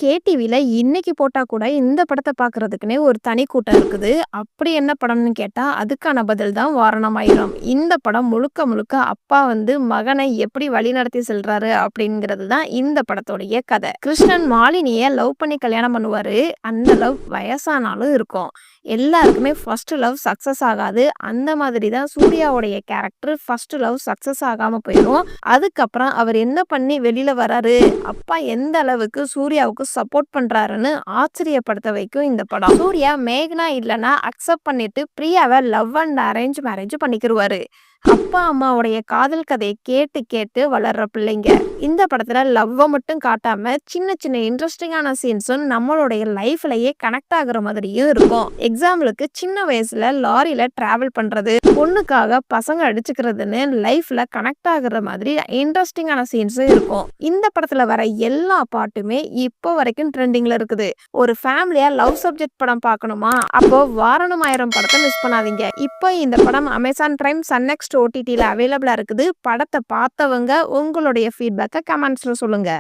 கேடிவில இன்னைக்கு போட்டா கூட இந்த படத்த பார்க்கறதுக்குன்னே ஒரு தனி கூட்டம் இருக்குது. அப்படி என்ன படம்னு கேட்டா, அதுக்கான பதில் தான் வாரணமாயிரம். இந்த படம் முழுக்க முழுக்க அப்பா வந்து மகனை எப்படி வழிநடத்தி செல்றாரு அப்படிங்கிறது தான் இந்த படத்தோடைய கதை. கிருஷ்ணன் மாலினிய லவ் பண்ணி கல்யாணம் பண்ணுவாரு. அந்த லவ் வயசானாலும் இருக்கும். எல்லாருக்குமே ஃபர்ஸ்ட் லவ் சக்சஸ் ஆகாது. அந்த மாதிரி தான் சூர்யாவுடைய கேரக்டர் ஃபர்ஸ்ட் லவ் சக்சஸ் ஆகாம போயிரும். அதுக்கப்புறம் அவர் என்ன பண்ணி வெளியில வராரு, அப்பா எந்த அளவுக்கு சூர்யாவுக்கு சப்போர்ட் பண்றாருன்னு ஆச்சரியப்படுத்த வைக்கும் இந்த படம். சூர்யா மேக்னா இல்லனா அக்செப்ட் பண்ணிட்டு பிரியாவை லவ் அண்ட் அரேஞ்ச் மேரேஜ் பண்ணிக்கிருவாரு. அப்பா அம்மாவுடைய காதல் கதையை கேட்டு கேட்டு வளர்ற பிள்ளைங்க. இந்த படத்துல லவ்வ மட்டும் காட்டாம சின்ன சின்ன இன்ட்ரெஸ்டிங்கான சீன்ஸும் நம்மளுடைய லைஃப்லயே கனெக்ட் ஆகுற மாதிரியும் இருக்கும். எக்ஸாம்பிளுக்கு சின்ன வயசுல லாரியில டிராவல் பண்றது, பொண்ணுக்காக பசங்க அடிச்சுக்கிறதுன்னு லைஃப்ல கனெக்ட் ஆகுற மாதிரி இன்ட்ரெஸ்டிங்கான சீன்ஸும் இருக்கும். இந்த படத்துல வர எல்லா பாட்டுமே இப்போ வரைக்கும் ட்ரெண்டிங்ல இருக்குது. ஒரு ஃபேமிலியா லவ் சப்ஜெக்ட் படம் பார்க்கணுமா, அப்போ வாரணமாயிரம் படத்தை மிஸ் பண்ணாதீங்க. இப்போ இந்த படம் அமேசான் பிரைம், சன் நெக்ஸ்ட் ஓடிடில அவைலபிளா இருக்குது. படத்தை பார்த்தவங்க உங்களுடைய ஃபீட்பேக்கை கமெண்ட்ஸ்ல சொல்லுங்க.